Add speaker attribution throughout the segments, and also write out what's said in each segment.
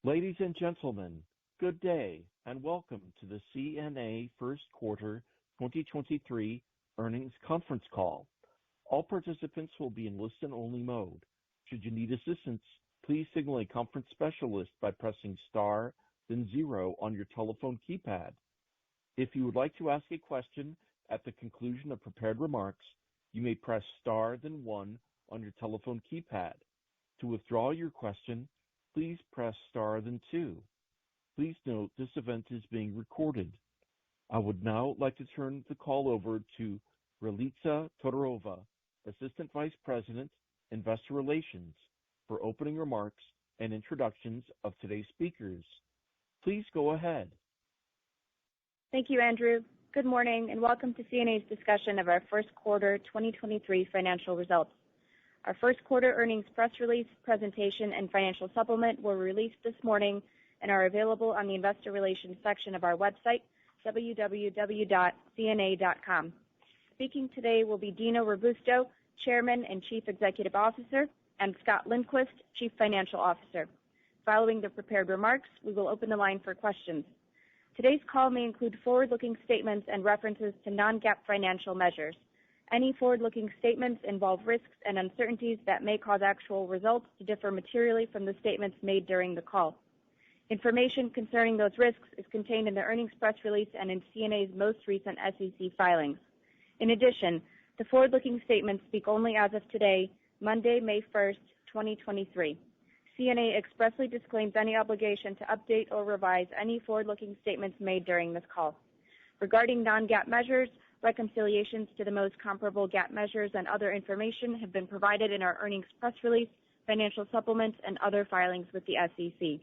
Speaker 1: Ladies and gentlemen, good day, and welcome to the CNA First Quarter 2023 Earnings Conference Call. All participants will be in listen-only mode. Should you need assistance, please signal a conference specialist by pressing star, then 0 on your telephone keypad. If you would like to ask a question at the conclusion of prepared remarks, you may press star, then 1 on your telephone keypad. To withdraw your question, please press star then 2. Please note this event is being recorded. I would now like to turn the call over to Ralitza Todorova, Assistant Vice President, Investor Relations, for opening remarks and introductions of today's speakers. Please go ahead.
Speaker 2: Thank you, Andrew. Good morning and welcome to CNA's discussion of our first quarter 2023 financial results. Our first quarter earnings press release, presentation, and financial supplement were released this morning and are available on the investor relations section of our website, www.cna.com. Speaking today will be Dino Robusto, Chairman and Chief Executive Officer, and Scott Lindquist, Chief Financial Officer. Following the prepared remarks, we will open the line for questions. Today's call may include forward-looking statements and references to non-GAAP financial measures. Any forward-looking statements involve risks and uncertainties that may cause actual results to differ materially from the statements made during the call. Information concerning those risks is contained in the earnings press release and in CNA's most recent SEC filings. In addition, the forward-looking statements speak only as of today, Monday, May 1st, 2023. CNA expressly disclaims any obligation to update or revise any forward-looking statements made during this call. Regarding non-GAAP measures, reconciliations to the most comparable GAAP measures and other information have been provided in our earnings press release, financial supplements, and other filings with the SEC.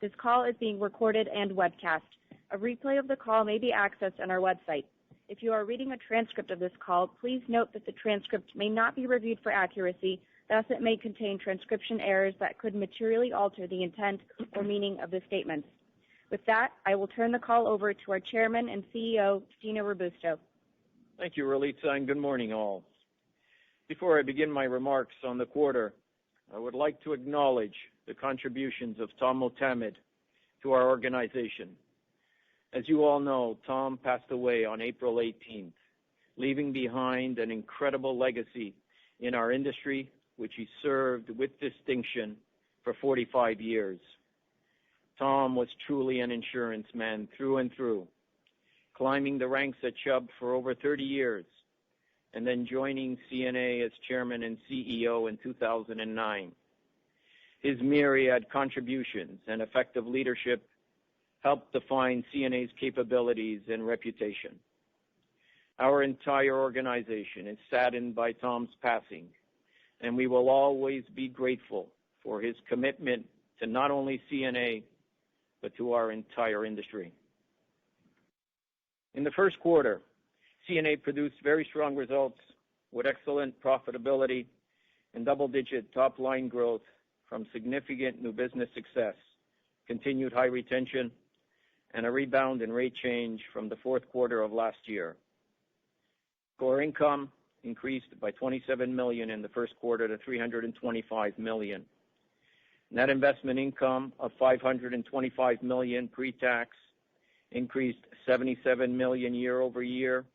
Speaker 2: This call is being recorded and webcast. A replay of the call may be accessed on our website. If you are reading a transcript of this call, please note that the transcript may not be reviewed for accuracy, thus it may contain transcription errors that could materially alter the intent or meaning of the statements. With that, I will turn the call over to our Chairman and CEO, Dino Robusto.
Speaker 3: Thank you, Ralitza, and good morning, all. Before I begin my remarks on the quarter, I would like to acknowledge the contributions of Tom Motamed to our organization. As you all know, Tom passed away on April 18th, leaving behind an incredible legacy in our industry, which he served with distinction for 45 years. Tom was truly an insurance man through and through, climbing the ranks at Chubb for over 30 years, and then joining CNA as Chairman and CEO in 2009. His myriad contributions and effective leadership helped define CNA's capabilities and reputation. Our entire organization is saddened by Tom's passing, and we will always be grateful for his commitment to not only CNA, but to our entire industry. In the first quarter, CNA produced very strong results with excellent profitability and double-digit top-line growth from significant new business success, continued high retention, and a rebound in rate change from the fourth quarter of last year. Core income increased by $27 million in the first quarter to $325 million. Net investment income of $525 million pre-tax increased $77 million year over year,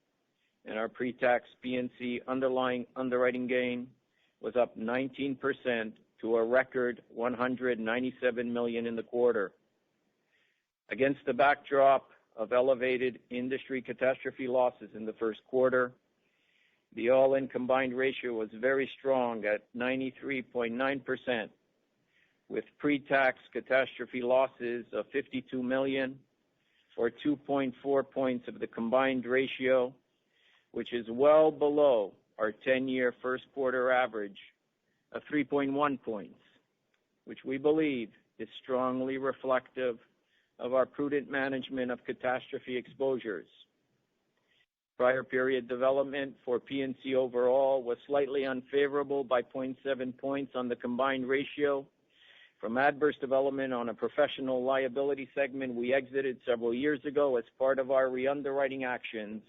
Speaker 3: and our pre-tax P&C underwriting gain was up 19% to a record $197 million in the quarter. Against the backdrop of elevated industry catastrophe losses in the first quarter, the all-in combined ratio was very strong at 93.9%, with pre-tax catastrophe losses of $52 million, or 2.4 points of the combined ratio, which is well below our 10-year first quarter average of 3.1 points, which we believe is strongly reflective of our prudent management of catastrophe exposures. Prior period development for P&C overall was slightly unfavorable by 0.7 points on the combined ratio from adverse development on a professional liability segment we exited several years ago as part of our re-underwriting actions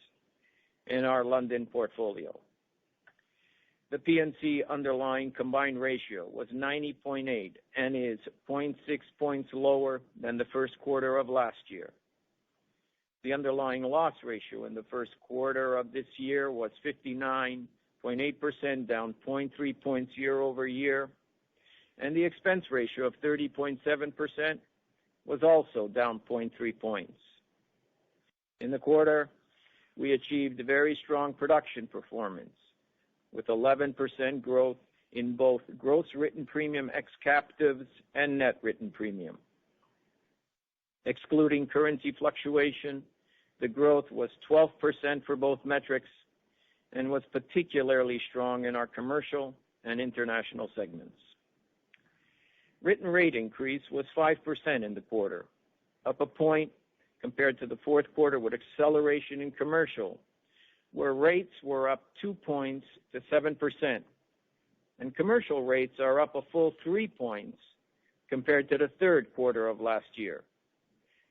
Speaker 3: in our London portfolio. The P&C underlying combined ratio was 90.8 and is zero point 0.6 points lower than the first quarter of last year. The underlying loss ratio in the first quarter of this year was 59.8%, down 0.3 points year over year, and the expense ratio of 30.7% was also down 0.3 points. In the quarter, we achieved a very strong production performance with 11% growth in both gross written premium ex captives and net written premium. Excluding currency fluctuation, the growth was 12% for both metrics and was particularly strong in our commercial and international segments. Written rate increase was 5% in the quarter, up a point compared to the fourth quarter, with acceleration in commercial, where rates were up 2 points to 7%, and commercial rates are up a full 3 points compared to the third quarter of last year.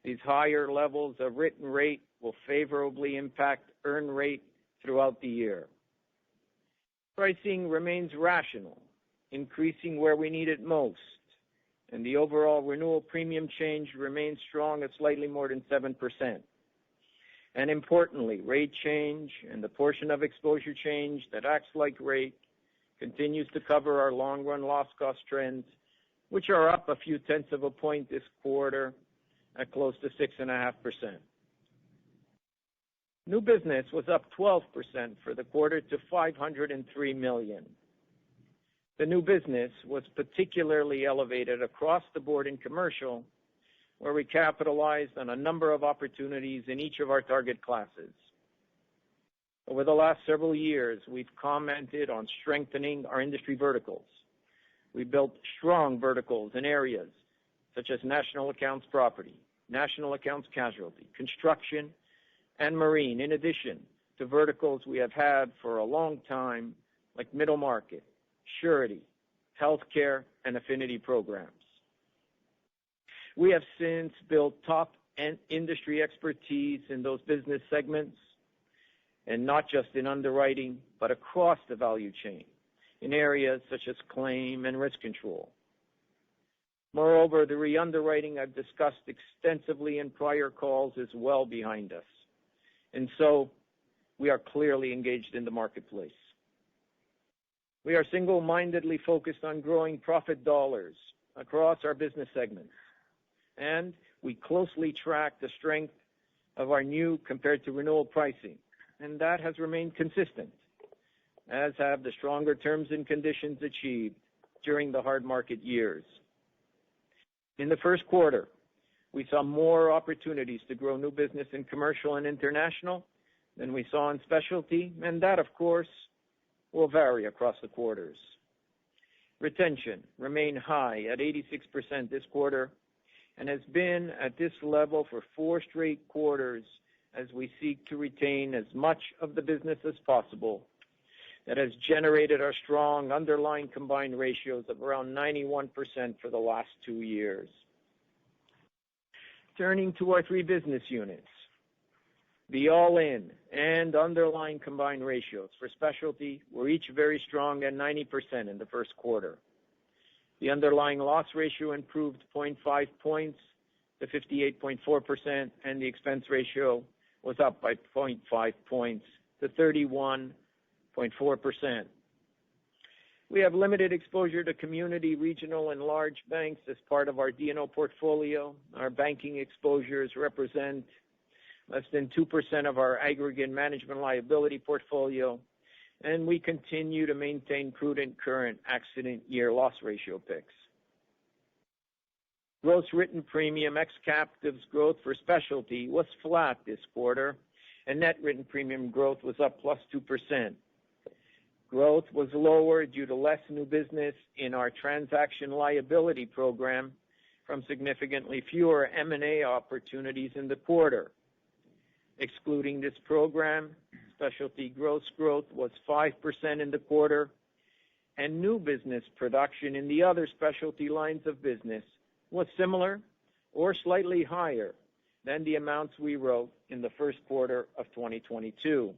Speaker 3: These higher levels of written rate will favorably impact earn rate throughout the year. Pricing remains rational, increasing where we need it most, and the overall renewal premium change remains strong at slightly more than 7%. And importantly, rate change and the portion of exposure change that acts like rate continues to cover our long-run loss cost trends, which are up a few tenths of a point this quarter at close to 6.5%. New business was up 12% for the quarter to $503 million. The new business was particularly elevated across the board in commercial, where we capitalized on a number of opportunities in each of our target classes. Over the last several years, we've commented on strengthening our industry verticals. We built strong verticals in areas such as national accounts property, national accounts casualty, construction, and marine, in addition to verticals we have had for a long time, like middle market, surety, healthcare, and affinity programs. We have since built top industry expertise in those business segments, and not just in underwriting, but across the value chain, in areas such as claim and risk control. Moreover, the re-underwriting I've discussed extensively in prior calls is well behind us, and so we are clearly engaged in the marketplace. We are single-mindedly focused on growing profit dollars across our business segments, and we closely track the strength of our new compared to renewal pricing, and that has remained consistent, as have the stronger terms and conditions achieved during the hard market years. In the first quarter, we saw more opportunities to grow new business in commercial and international than we saw in specialty, and that, of course, will vary across the quarters. Retention remained high at 86% this quarter and has been at this level for 4 straight quarters as we seek to retain as much of the business as possible that has generated our strong underlying combined ratios of around 91% for the last 2 years. Turning to our 3 business units, the all-in and underlying combined ratios for specialty were each very strong at 90% in the first quarter. The underlying loss ratio improved 0.5 points to 58.4%, and the expense ratio was up by 0.5 points to 31.4%. We have limited exposure to community, regional, and large banks as part of our D&O portfolio. Our banking exposures represent less than 2% of our aggregate management liability portfolio, and we continue to maintain prudent current accident year loss ratio picks. Gross written premium ex captives growth for specialty was flat this quarter, and net written premium growth was up plus 2%. Growth was lower due to less new business in our transaction liability program from significantly fewer M&A opportunities in the quarter. Excluding this program, specialty gross growth was 5% in the quarter, and new business production in the other specialty lines of business was similar or slightly higher than the amounts we wrote in the first quarter of 2022.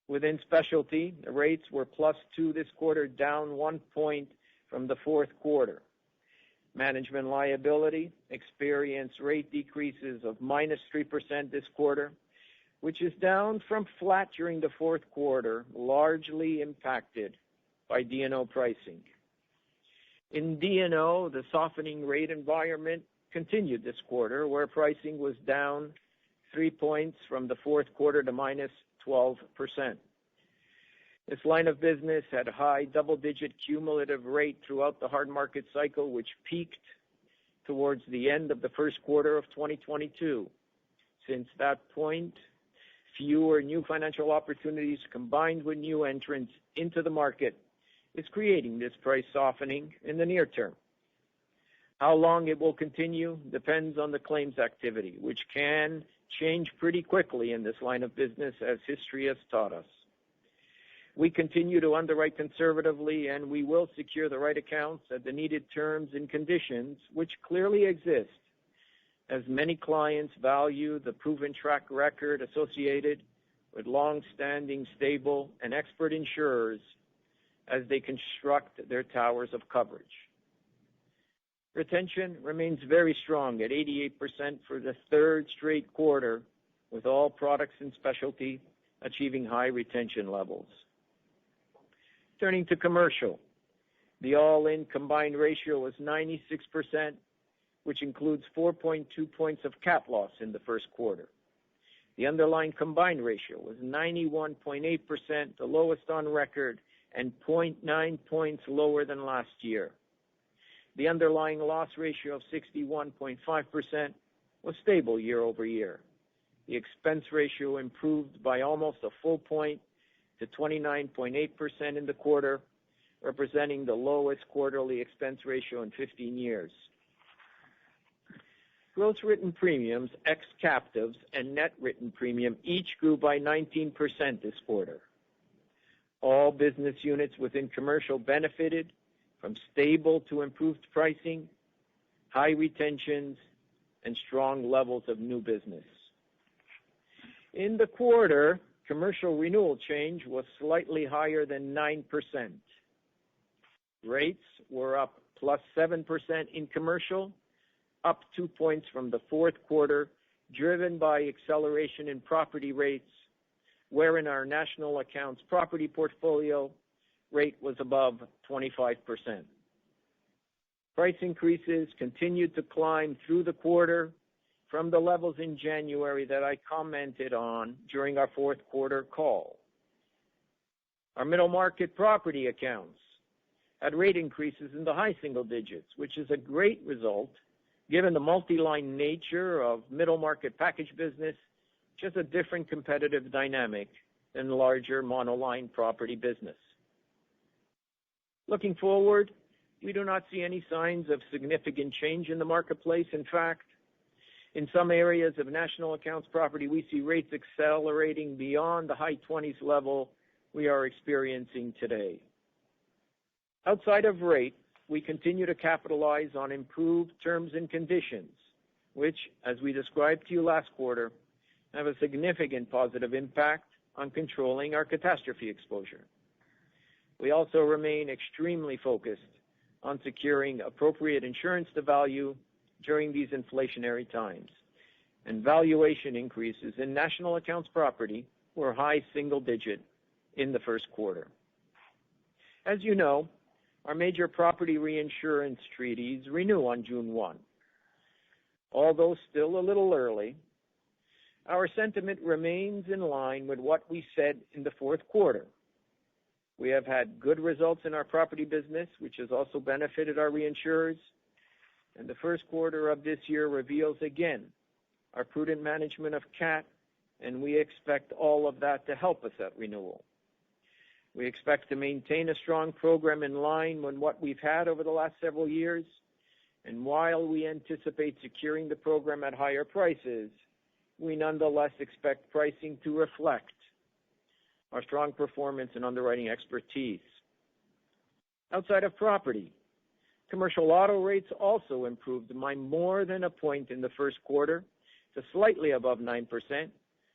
Speaker 3: Within specialty, the rates were +2 this quarter, down 1 point from the fourth quarter. Management liability experienced rate decreases of -3% this quarter, which is down from flat during the fourth quarter, largely impacted by D&O pricing. In D&O, the softening rate environment continued this quarter, where pricing was down 3 points from the fourth quarter to -12%. This line of business had a high double-digit cumulative rate throughout the hard market cycle, which peaked towards the end of the first quarter of 2022. Since that point, fewer new financial opportunities combined with new entrants into the market is creating this price softening in the near term. How long it will continue depends on the claims activity, which can change pretty quickly in this line of business, as history has taught us. We continue to underwrite conservatively, and we will secure the right accounts at the needed terms and conditions, which clearly exist, as many clients value the proven track record associated with long-standing, stable, and expert insurers as they construct their towers of coverage. Retention remains very strong at 88% for the third straight quarter, with all products and specialty achieving high retention levels. Turning to commercial, the all-in combined ratio was 96%, which includes 4.2 points of cat loss in the first quarter. The underlying combined ratio was 91.8%, the lowest on record, and 0.9 points lower than last year. The underlying loss ratio of 61.5% was stable year over year. The expense ratio improved by almost a full point to 29.8% in the quarter, representing the lowest quarterly expense ratio in 15 years. Gross written premiums, ex-captives, and net written premium each grew by 19% this quarter. All business units within commercial benefited from stable to improved pricing, high retentions, and strong levels of new business. In the quarter, commercial renewal change was slightly higher than 9%. Rates were up +7% in commercial, up 2 points from the fourth quarter, driven by acceleration in property rates, where in our national accounts property portfolio, rate was above 25%. Price increases continued to climb through the quarter from the levels in January that I commented on during our fourth quarter call. Our middle market property accounts had rate increases in the high single digits, which is a great result given the multi-line nature of middle market package business, just a different competitive dynamic than larger monoline property business. Looking forward, we do not see any signs of significant change in the marketplace. In fact, in some areas of national accounts property, we see rates accelerating beyond the high 20s level we are experiencing today. Outside of rate, we continue to capitalize on improved terms and conditions, which, as we described to you last quarter, have a significant positive impact on controlling our catastrophe exposure. We also remain extremely focused on securing appropriate insurance to value during these inflationary times, and valuation increases in national accounts property were high single digit in the first quarter. As you know, our major property reinsurance treaties renew on June 1. Although still a little early, our sentiment remains in line with what we said in the fourth quarter. We have had good results in our property business, which has also benefited our reinsurers, and the first quarter of this year reveals again our prudent management of cat, and we expect all of that to help us at renewal. We expect to maintain a strong program in line with what we've had over the last several years, and while we anticipate securing the program at higher prices, we nonetheless expect pricing to reflect our strong performance and underwriting expertise. Outside of property, commercial auto rates also improved by more than a point in the first quarter to slightly above 9%,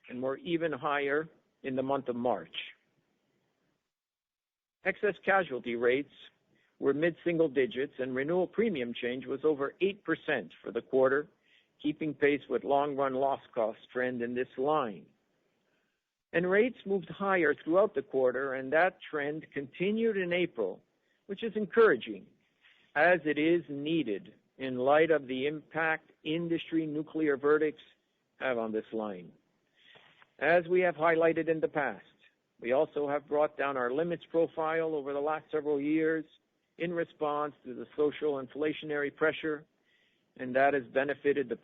Speaker 3: and were even higher in the month of March. Excess casualty rates were mid-single digits, and renewal premium change was over 8% for the quarter, keeping pace with long-run loss cost trend in this line. And rates moved higher throughout the quarter, and that trend continued in April, which is encouraging, as it is needed in light of the impact industry nuclear verdicts have on this line. As we have highlighted in the past, we also have brought down our limits profile over the last several years in response to the social inflationary pressure, and that has benefited the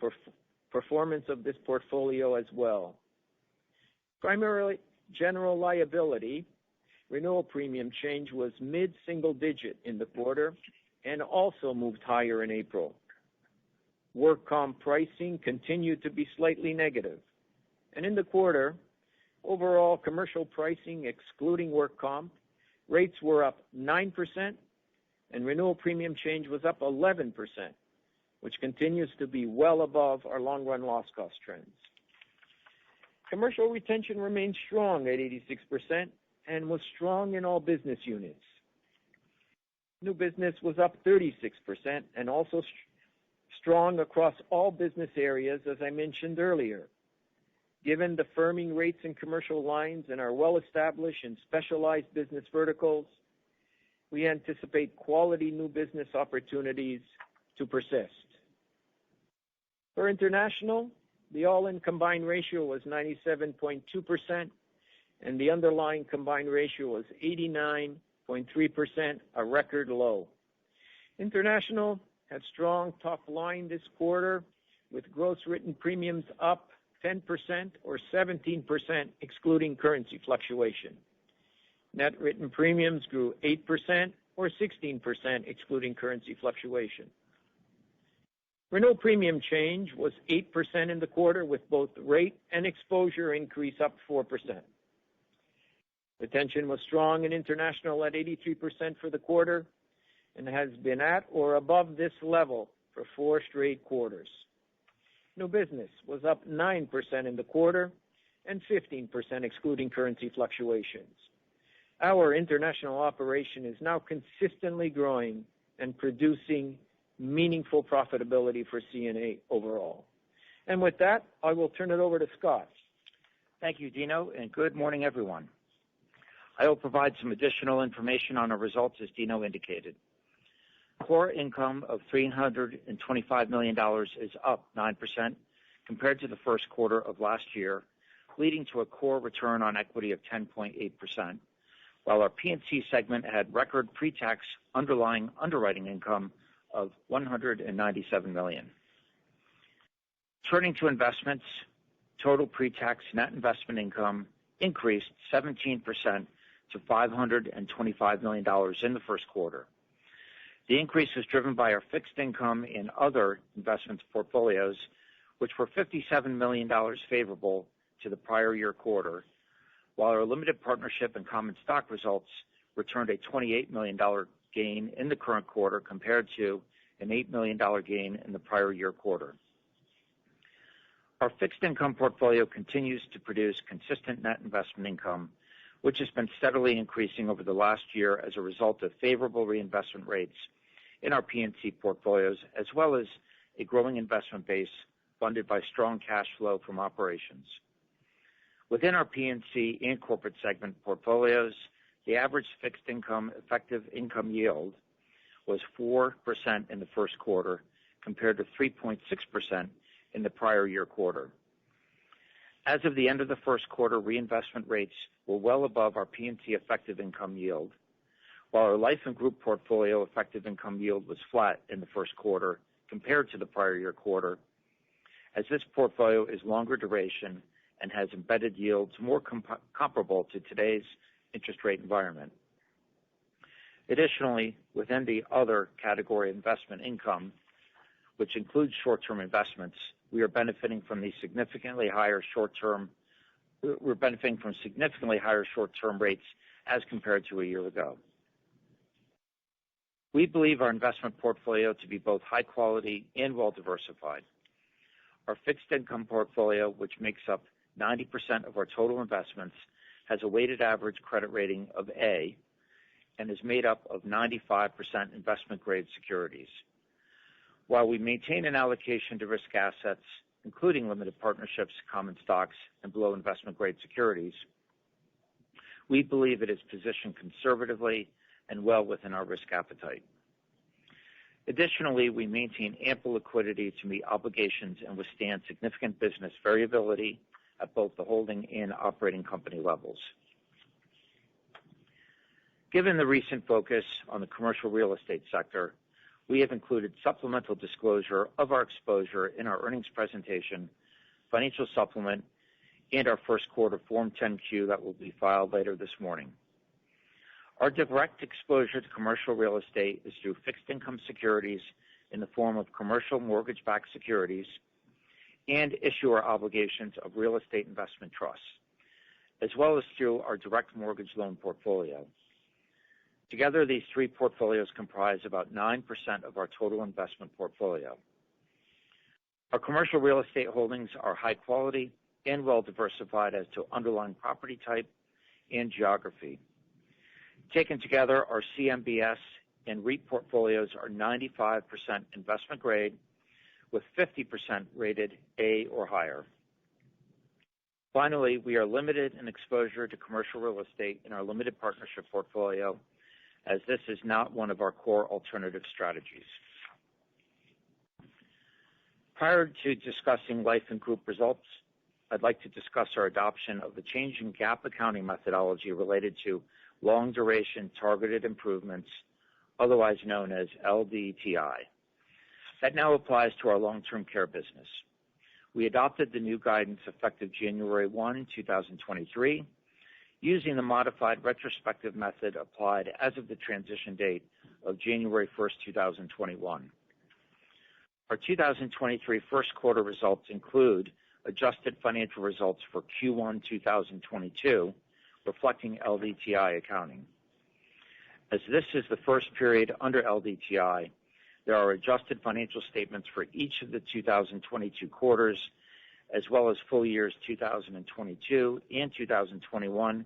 Speaker 3: performance of this portfolio as well. Primarily general liability, renewal premium change was mid-single digit in the quarter and also moved higher in April. Work comp pricing continued to be slightly negative. And in the quarter, overall commercial pricing, excluding work comp, rates were up 9%, and renewal premium change was up 11%, which continues to be well above our long-run loss cost trends. Commercial retention remains strong at 86% and was strong in all business units. New business was up 36% and also strong across all business areas, as I mentioned earlier. Given the firming rates in commercial lines and our well-established and specialized business verticals, we anticipate quality new business opportunities to persist. For international, the all-in combined ratio was 97.2%, and the underlying combined ratio was 89.3%, a record low. International had strong top line this quarter, with gross written premiums up 10% or 17% excluding currency fluctuation. Net written premiums grew 8% or 16% excluding currency fluctuation. Renewal premium change was 8% in the quarter, with both rate and exposure increase up 4%. Retention was strong in international at 83% for the quarter and has been at or above this level for 4 straight quarters. New business was up 9% in the quarter and 15% excluding currency fluctuations. Our international operation is now consistently growing and producing meaningful profitability for CNA overall. And with that, I will turn it over to Scott.
Speaker 4: Thank you, Dino, and good morning, everyone. I will provide some additional information on our results, as Dino indicated. Core income of $325 million is up 9% compared to the first quarter of last year, leading to a core return on equity of 10.8%, while our P&C segment had record pre-tax underlying underwriting income of $197 million. Turning to investments, total pre-tax net investment income increased 17% to $525 million in the first quarter. The increase was driven by our fixed income and other investments portfolios, which were $57 million favorable to the prior year quarter, while our limited partnership and common stock results returned a $28 million gain in the current quarter compared to an $8 million gain in the prior year quarter. Our fixed income portfolio continues to produce consistent net investment income, which has been steadily increasing over the last year as a result of favorable reinvestment rates in our P&C portfolios, as well as a growing investment base funded by strong cash flow from operations. Within our P&C and corporate segment portfolios, the average fixed income effective income yield was 4% in the first quarter compared to 3.6% in the prior year quarter. As of the end of the first quarter, reinvestment rates were well above our P&C effective income yield, while our life and group portfolio effective income yield was flat in the first quarter compared to the prior year quarter, as this portfolio is longer duration and has embedded yields more comparable to today's interest rate environment. Additionally, within the other category investment income, which includes short-term investments, we are benefiting from significantly higher short-term rates as compared to a year ago. We believe our investment portfolio to be both high quality and well diversified. Our fixed income portfolio, which makes up 90% of our total investments, has a weighted average credit rating of A, and is made up of 95% investment-grade securities. While we maintain an allocation to risk assets, including limited partnerships, common stocks, and below investment-grade securities, we believe it is positioned conservatively and well within our risk appetite. Additionally, we maintain ample liquidity to meet obligations and withstand significant business variability at both the holding and operating company levels. Given the recent focus on the commercial real estate sector, we have included supplemental disclosure of our exposure in our earnings presentation, financial supplement, and our first quarter Form 10-Q that will be filed later this morning. Our direct exposure to commercial real estate is through fixed income securities in the form of commercial mortgage-backed securities and issuer obligations of real estate investment trusts, as well as through our direct mortgage loan portfolio. Together, these three portfolios comprise about 9% of our total investment portfolio. Our commercial real estate holdings are high quality and well diversified as to underlying property type and geography. Taken together, our CMBS and REIT portfolios are 95% investment grade, with 50% rated A or higher. Finally, we are limited in exposure to commercial real estate in our limited partnership portfolio, as this is not one of our core alternative strategies. Prior to discussing life and group results, I'd like to discuss our adoption of the change in GAAP accounting methodology related to long-duration targeted improvements, otherwise known as LDTI. That now applies to our long-term care business. We adopted the new guidance effective January 1, 2023, using the modified retrospective method applied as of the transition date of January 1, 2021. Our 2023 first quarter results include adjusted financial results for Q1 2022, reflecting LDTI accounting. As this is the first period under LDTI, there are adjusted financial statements for each of the 2022 quarters, as well as full years 2022 and 2021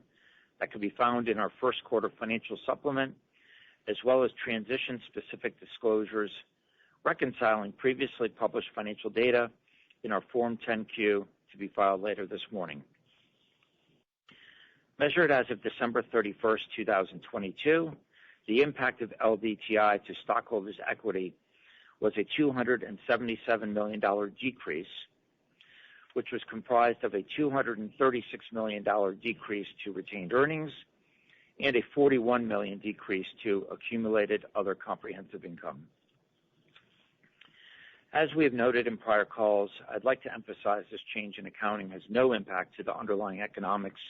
Speaker 4: that can be found in our first quarter financial supplement, as well as transition-specific disclosures reconciling previously published financial data in our Form 10-Q to be filed later this morning. Measured as of December 31st, 2022, the impact of LDTI to stockholders' equity was a $277 million decrease, which was comprised of a $236 million decrease to retained earnings and a $41 million decrease to accumulated other comprehensive income. As we have noted in prior calls, I'd like to emphasize this change in accounting has no impact to the underlying economics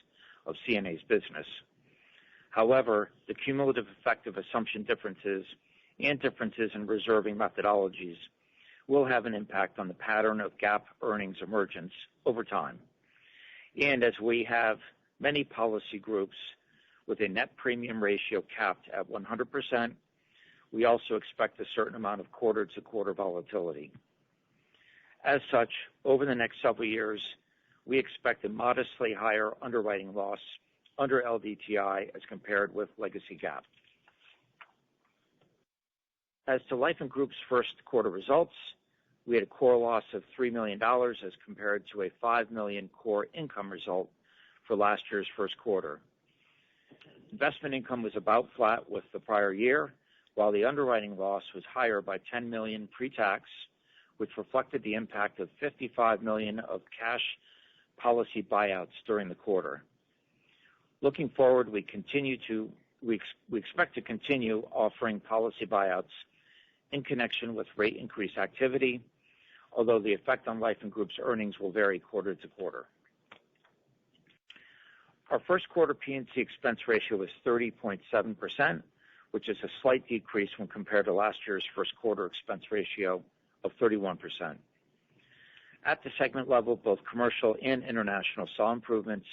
Speaker 4: of CNA's business. However, the cumulative effect of assumption differences and differences in reserving methodologies will have an impact on the pattern of GAAP earnings emergence over time. And as we have many policy groups with a net premium ratio capped at 100%, we also expect a certain amount of quarter-to-quarter volatility. As such, over the next several years, we expect a modestly higher underwriting loss under LDTI as compared with legacy GAAP. As to Life and Group's first quarter results, we had a core loss of $3 million as compared to a $5 million core income result for last year's first quarter. Investment income was about flat with the prior year, while the underwriting loss was higher by $10 million pre-tax, which reflected the impact of $55 million of cash policy buyouts during the quarter. Looking forward, we expect to continue offering policy buyouts in connection with rate increase activity, although the effect on Life and Group's earnings will vary quarter to quarter. Our first quarter P&C expense ratio was 30.7%, which is a slight decrease when compared to last year's first quarter expense ratio of 31%. At the segment level, both commercial and international saw improvements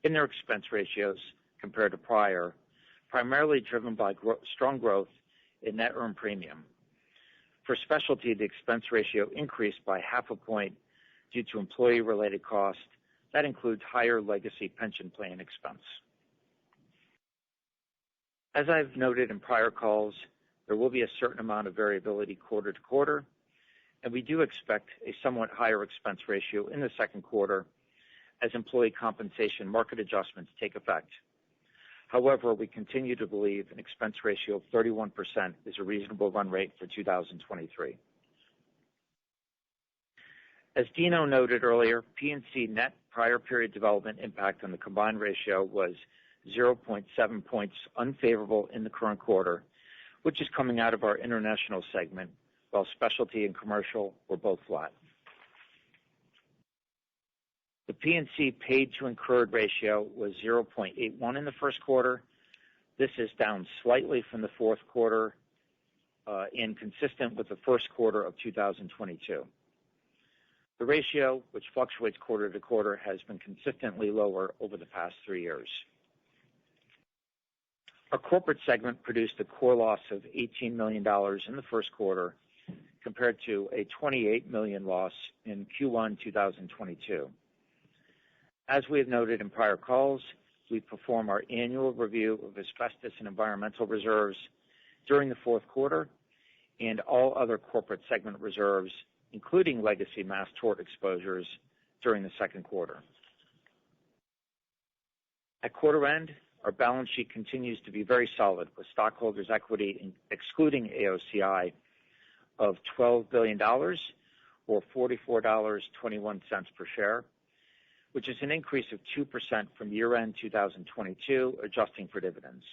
Speaker 4: in their expense ratios compared to prior, primarily driven by strong growth in net earned premium. For specialty, the expense ratio increased by 0.5 point due to employee-related costs. That includes higher legacy pension plan expense. As I've noted in prior calls, there will be a certain amount of variability quarter to quarter, and we do expect a somewhat higher expense ratio in the second quarter as employee compensation market adjustments take effect. However, we continue to believe an expense ratio of 31% is a reasonable run rate for 2023. As Dino noted earlier, P&C net prior period development impact on the combined ratio was 0.7 points unfavorable in the current quarter, which is coming out of our international segment, while specialty and commercial were both flat. The P&C paid to incurred ratio was 0.81 in the first quarter. This is down slightly from the fourth quarter and consistent with the first quarter of 2022. The ratio, which fluctuates quarter to quarter, has been consistently lower over the past 3 years. Our corporate segment produced a core loss of $18 million in the first quarter compared to a $28 million loss in Q1 2022. As we have noted in prior calls, we perform our annual review of asbestos and environmental reserves during the fourth quarter and all other corporate segment reserves, including legacy mass tort exposures, during the second quarter. At quarter end, our balance sheet continues to be very solid, with stockholders' equity excluding AOCI of $12 billion or $44.21 per share, which is an increase of 2% from year-end 2022, adjusting for dividends.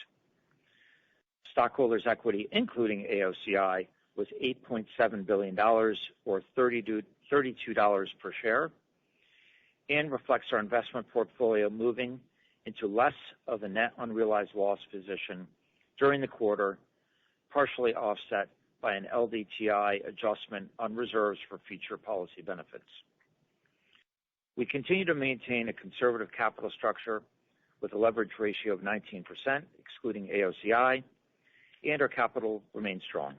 Speaker 4: Stockholders' equity, including AOCI, was $8.7 billion or $32 per share, and reflects our investment portfolio moving into less of a net unrealized loss position during the quarter, partially offset by an LDTI adjustment on reserves for future policy benefits. We continue to maintain a conservative capital structure with a leverage ratio of 19%, excluding AOCI, and our capital remains strong.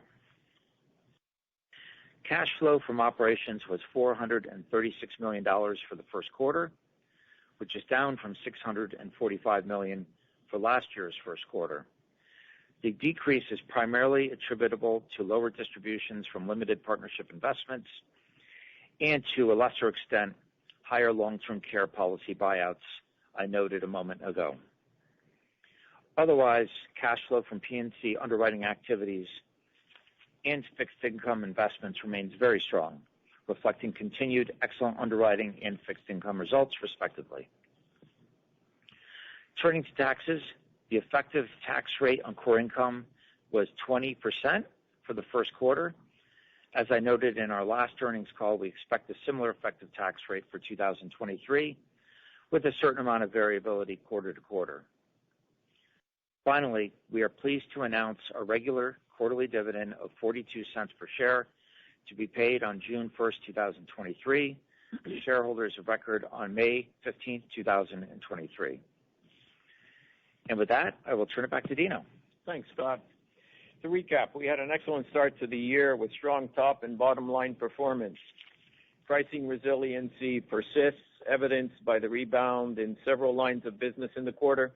Speaker 4: Cash flow from operations was $436 million for the first quarter, which is down from $645 million for last year's first quarter. The decrease is primarily attributable to lower distributions from limited partnership investments and, to a lesser extent, higher long-term care policy buyouts I noted a moment ago. Otherwise, cash flow from P&C underwriting activities and fixed income investments remains very strong, reflecting continued excellent underwriting and fixed income results, respectively. Turning to taxes, the effective tax rate on core income was 20% for the first quarter. As I noted in our last earnings call, we expect a similar effective tax rate for 2023, with a certain amount of variability quarter to quarter. Finally, we are pleased to announce a regular quarterly dividend of 42 cents per share to be paid on June 1st, 2023, to shareholders of record on May 15th, 2023. And with that, I will turn it back to Dino.
Speaker 3: Thanks, Scott. To recap, we had an excellent start to the year with strong top and bottom line performance. Pricing resiliency persists, evidenced by the rebound in several lines of business in the quarter,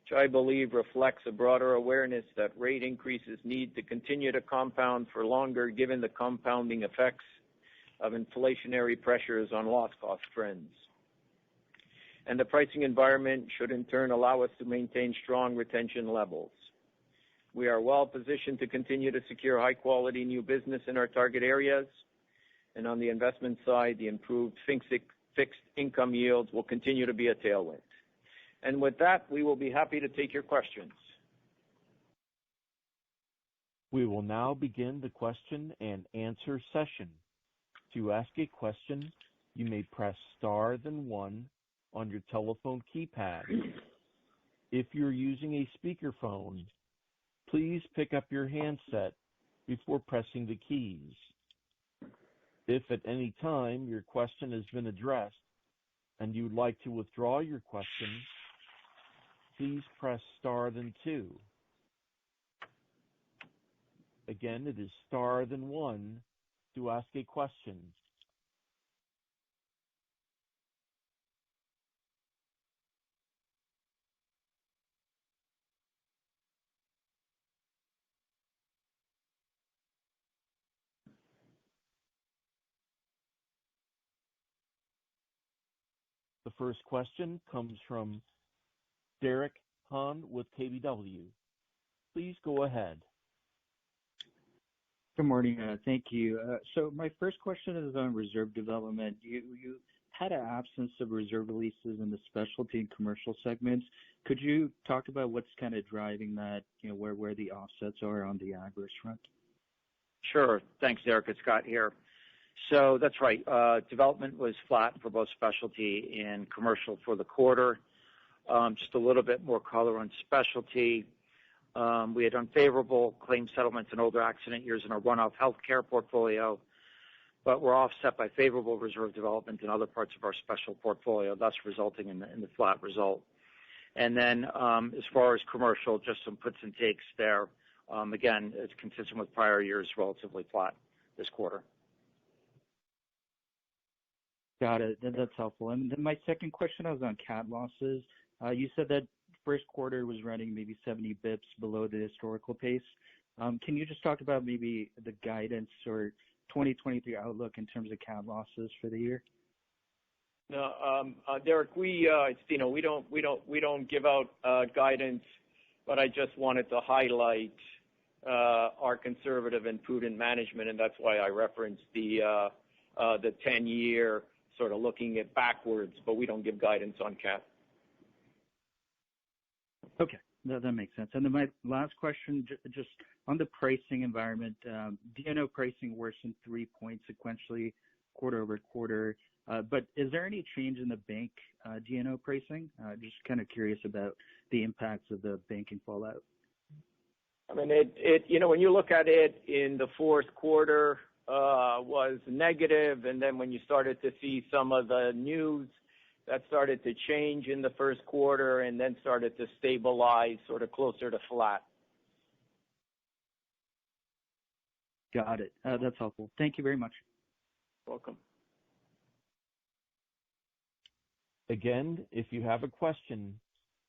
Speaker 3: which I believe reflects a broader awareness that rate increases need to continue to compound for longer, given the compounding effects of inflationary pressures on loss cost trends. And the pricing environment should in turn allow us to maintain strong retention levels. We are well positioned to continue to secure high quality new business in our target areas. And on the investment side, the improved fixed income yields will continue to be a tailwind. And with that, we will be happy to take your questions.
Speaker 1: We will now begin the question and answer session. To ask a question, you may press star then one on your telephone keypad. If you're using a speakerphone, please pick up your handset before pressing the keys. If at any time your question has been addressed and you'd like to withdraw your question, please press star then two. Again, it is star then one to ask a question. The first question comes from Derek Han with KBW. Please go ahead.
Speaker 5: Good morning. Thank you. So my first question is on reserve development. You had an absence of reserve releases in the specialty and commercial segments. Could you talk about what's kind of driving that, where the offsets are on the adverse front?
Speaker 4: Sure. Thanks, Derek. It's Scott here. So that's right. Development was flat for both specialty and commercial for the quarter. Just a little bit more color on specialty. We had unfavorable claim settlements in older accident years in our runoff healthcare portfolio, but were offset by favorable reserve development in other parts of our special portfolio, thus resulting in the flat result. And then as far as commercial, just some puts and takes there. Again, it's consistent with prior years, relatively flat this quarter.
Speaker 5: Got it. That's helpful. And then my second question was on cat losses. You said that first quarter was running maybe 70 bips below the historical pace. Can you just talk about maybe the guidance or 2023 outlook in terms of cat losses for the year?
Speaker 3: No, Derek, it's Dino. We don't give out guidance, but I just wanted to highlight our conservative and prudent management, and that's why I referenced the 10-year sort of looking at backwards, but we don't give guidance on cat.
Speaker 5: Okay, that makes sense. And then my last question, just on the pricing environment, D&O pricing worsened 3 points sequentially quarter over quarter. But is there any change in the bank D&O pricing? Just kind of curious about the impacts of the banking fallout.
Speaker 3: I mean, when you look at it in the fourth quarter, was negative, and then when you started to see some of the news, that started to change in the first quarter and then started to stabilize sort of closer to flat.
Speaker 5: Got it. That's helpful. Thank you very much.
Speaker 3: Welcome.
Speaker 1: Again, if you have a question,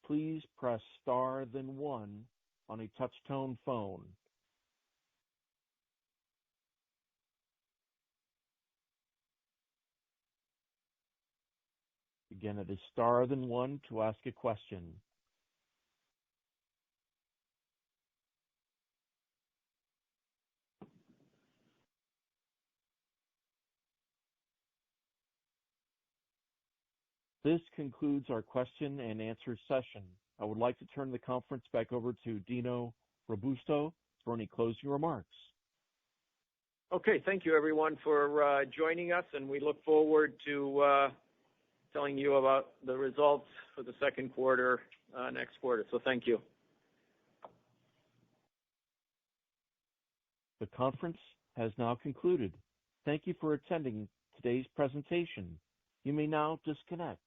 Speaker 1: please press star then one on a touch-tone phone. Again, it is star then one to ask a question. This concludes our question and answer session. I would like to turn the conference back over to Dino Robusto for any closing remarks.
Speaker 3: Okay, thank you everyone for joining us, and we look forward to telling you about the results for the second quarter next quarter. So thank you.
Speaker 1: The conference has now concluded. Thank you for attending today's presentation. You may now disconnect.